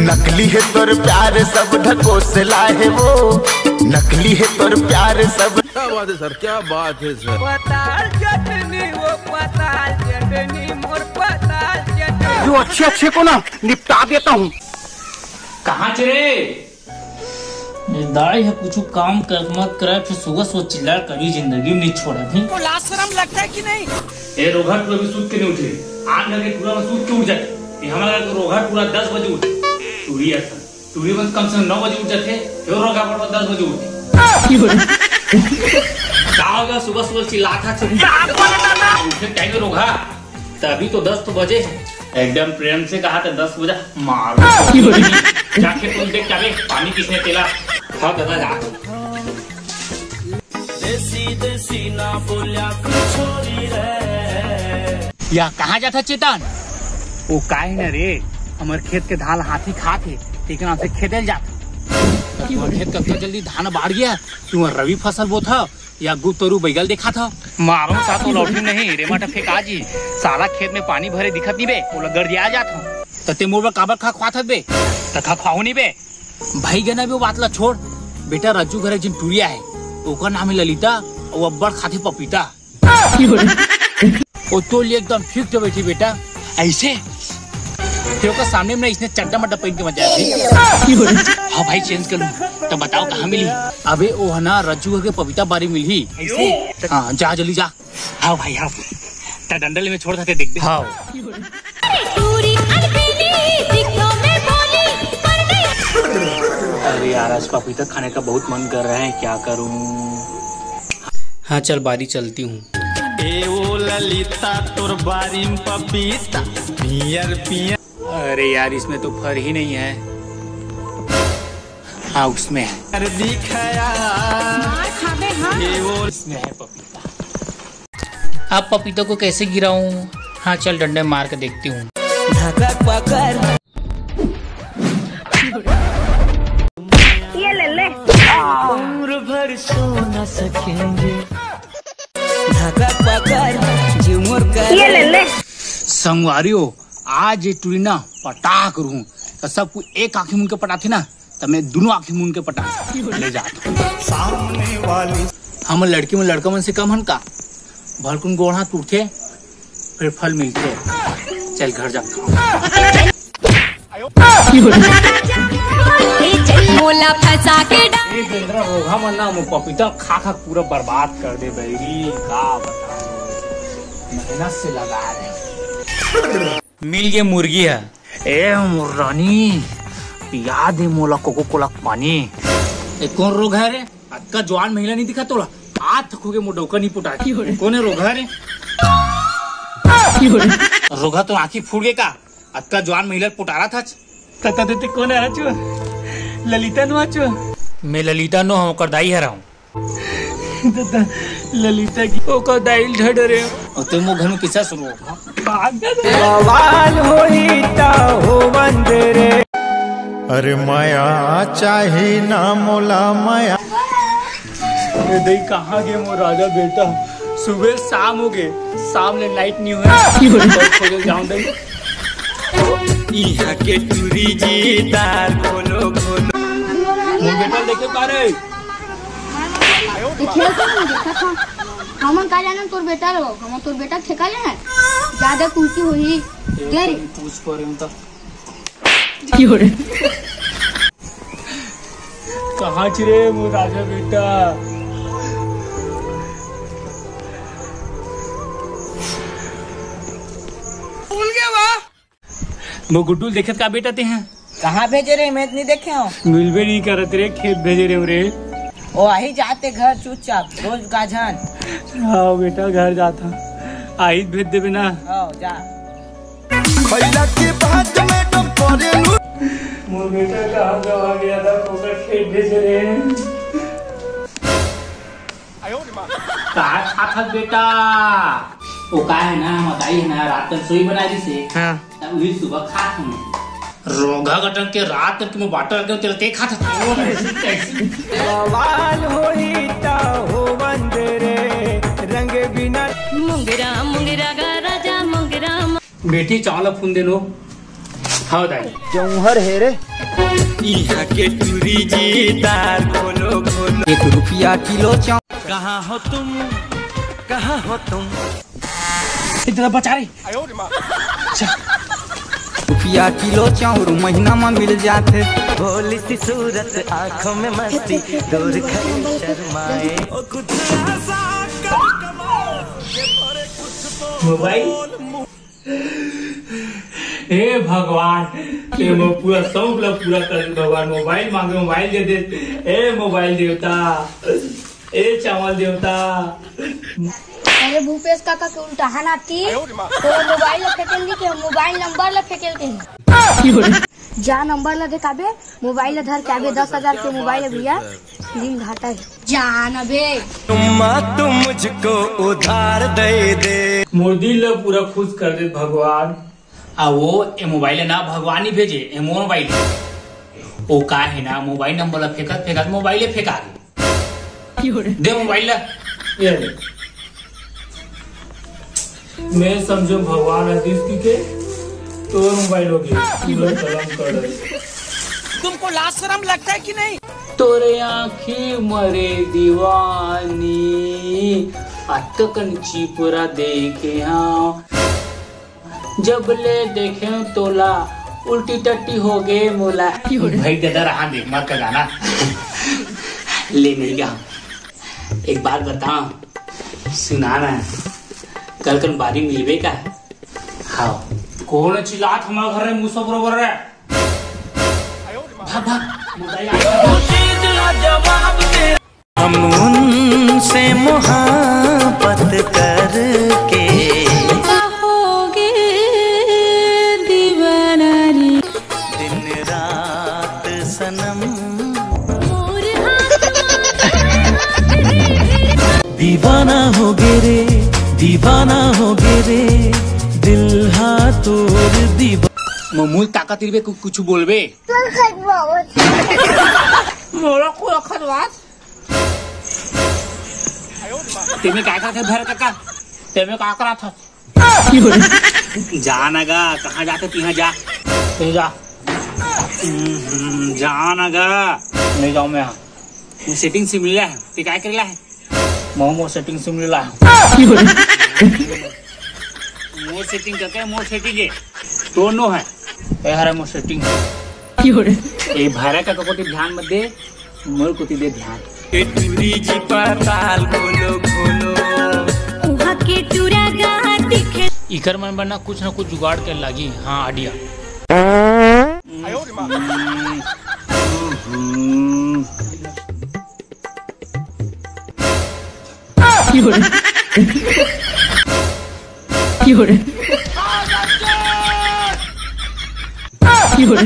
नकली है तोर प्यार सब ढकोसला है वो, नकली है तोर प्यार सब। क्या बात है सर, क्या बात है सर। पताल चटनी वो पताल चटनी मोर पताल चटनी। जो अच्छे को ना निपटा देता हूँ। कहाँ चले? दाई है कुछ काम कर मत करे फिर सुबह चिल्ला कभी जिंदगी में नहीं छोड़ा थी। को लाज शर्म लगता है कि नहीं? ए रोघा पूरा भी सूत के नहीं उठे, आग लगे पूरा सूत के उठ जाए। हमारा रोघा पूरा 10 बजे उठे, टूरी ऐसा टूरी बस कम से कम 9 बजे उठ जाते, फिर रोघा पर 10 बजे उठे। क्या होगा सुबह चिल्लाता उठे टाइम रोघा, तभी तो 10 बजे एकदम प्रेम से कहा था 10 बजे मारो जाके तुम देख क्या पानी किसने तेला। हाँ दादा जा देसी ना बोलिया छोरी रे। या कहाँ जाता चेतन? वो काहे न रे, हमारे खेत के धान हाथी खा के लेकिन से खेदल जाता। खेत कब जल्दी धान बाढ़ गया, तू रवि फसल बो था या गुतरू बैगल देखा था? मारो सा तो लौटी नहीं रेमाटा फेंका जी, सारा खेत में पानी भरे दिखत नहीं बे, वो लगर दिया जाता तते मोर काबर खा ख्वात बे तथा खाओ नहीं बे। भाई गना भी बात ला छोड़ बेटा, रज्जू घर जिन टूरिया है ओकर नाम है ललिता, वो अब्बड़ खाती पपीता। वो तो एकदम फिक्स बैठी बेटा ऐसे का सामने में इसने चड्डा मड्डा पहन के मजा। हाँ भाई चेंज कर लूं तो बताओ कहाँ मिली? अबे वो है ना रज्जू के पपीता बारी मिली ऐसे। हाँ जा जल्दी जा। हाँ भाई हाँ डंडल में छोड़ देते देख। हाँ अरे यार आज पपीता खाने का बहुत मन कर रहा है, क्या करूं? हाँ चल बारी चलती हूँ। ओ ललिता तोर बारी में पपीता पियर पियर। अरे यार इसमें तो फर ही नहीं है। हाँ उसमें है, इसमें है पपीता। अब पपीता को कैसे गिराऊं? हाँ चल डंडे मार के देखती हूँ। ये ले ले। उम्र भर सो न सकेंगे, धक्का पकड़ झूमर कर। ये ले ले। संगवारियों आज ये टूरी ना पटा करूँ तो सबको एक आँखें मुन के पटाते ना, तो मैं दोनों आँखें मुन के पटा ले जाता सामने वाली। हम लड़की में लड़का मन से कम हन का भलकुन गोड़ हाथ टूटते फिर फल मिलते। चल घर जा। मोला फंसा के रोघा मन ना पपीता खा खा पूरा बर्बाद कर दे बैरी, का बताओ मेहनत से लगा रहे। मिल गए मुर्गी है। ए मुर्रानी याद है मोला कोको कोला पानी। कौन रोग है रे? अक्का जवान महिला नहीं दिखा तोला, आज तक हो गए मोडौका नहीं पुटा। कौन है रोगा रे? रोगा तो आँखी फूट गए का, अक्का जवान महिला पुटारा था। तता देते कौन है आचो? ललिता नो आचो? मैं ललिता नो हूँ करदाई है रहूँ। ललिता की ओका दाइल झड़ रहे और तुम घर में किसा सुनो सवाल होई ता हो बंदरे। अरे माया चाहे ना मोला माया। दई कहाँ गए मो राजा बेटा? सुबह शाम हो गए, शाम ले नाइट नहीं हुआ। जाऊं दई यहाँ के टूरी जी दार खोलो खोलो। मोर बेटा देखे पा रहे हमन का जाना तोर बेटा रो, हम तोर बेटा ठेका ले हैं ज्यादा कुलती हुई तेरी पूछ पर तो कहाँ चिरे मो राजा बेटा? भूल गया वाह। वो गुड्डू देखत का बेटा ते हैं? कहाँ भेजे रे? मैं नहीं देखे हूँ। मिलबे नहीं करत रे, खेत भेजे रे रे। ओ आई जाते घर चुपचाप रोज गाझन। हाँ बेटा घर जाता, आई भेज देवे ना। हाँ जा। खैला के बाद मैडम करेलू। मोर बेटा कहाँ गवा गया था, पोकर खेत भेजे रे। कहा था बेटा? वो का है ना बताई है ना रात तक सोई बना दी से। हाँ वही सुबह खा था रोगा गटन के रात तक में बाटर के चलते खा था। सवाल होई ता हो बंदरे रंग बिना। मुंगरा मुंगरा गा राजा मुंगरा। बेटी चावल फून दे लो। हाँ दाई जौहर है रे। यहाँ के टूरी जी दार खोलो खोलो। 1 रुपया किलो चाउ। कहाँ हो तुम, कहाँ हो तुम? इतना बचा रही। रुपया किलो चाउर महीना में मिल जाते। भोली सी सूरत आँखों में मस्ती दूर खड़ी शर्माए। मोबाइल हे भगवान, ये पूरा शौक पूरा कर भगवान। मोबाइल मांगे, मोबाइल दे दे। ए मोबाइल देवता, ए चावल देवता। अरे भूपेश काका के उल्टा है ना थी तो मोबाइल ला फेंकेल के मोबाइल नंबर ला फेंकेल के जा नंबर ला देखाबे मोबाइल ला धर के आबे 10,000 के मोबाइल भैया दिन घाटा है जान अबे तुम मुझको उधार दे दे। मोर दिल ला पूरा खुश कर दे भगवान। आ वो ए मोबाइल ना भगवान ही भेजे ए मोबाइल वो का है ना मोबाइल नंबर ला फेंकत मोबाइल फेंका दे मोबाइल ला। ये मैं समझो भगवान आदिश की के तो मोबाइल हो गया पूरा कलम कर रहे। तुमको लाज शर्म लगता है कि नहीं? तोरे आँखें मरे दीवानी अतकन चिपुरा देखे हाँ जब ले देखे तोला उल्टी टट्टी हो गए मोला। भाई दादा रहा देख मत का गाना ले नहीं गा। एक बात बता सुनाना कल कल बारी मिलवे का हाँ कौन चिल्लात हमारे घर में मुसो बरोबर है। भाग भाग हम उनसे मोहब्बत करके होगे दीवाना रे दिन रात सनम दीवाना हो गे रे दीवाना हो गे रे दिल हाथोर दीवाना। ममूल ताकत इरबे कुछ बोलबे मोरा को रखत बात तेमे क्या करते भर काका तेमे क्या करा था जा नगा कहाँ जाते तिहाँ जा कहीं जा जा नगा नहीं जाऊँ मैं यहाँ सेटिंग से मिला है ते क्या करेला है मोमो सेटिंग से मिला है मोर सेटिंग करके मोर सेटिंग है दोनों है हरा मोर सेटिंग ये भाड़ा का कोटी ध्यान मत दे मोर कोटी दे ध्यान टूरी जी पाताल खोलो खोलो वहाँ के टूरा गा दिखे इकर मन बना कुछ ना कुछ जुगाड़ कर लागी। हाँ आडिया You're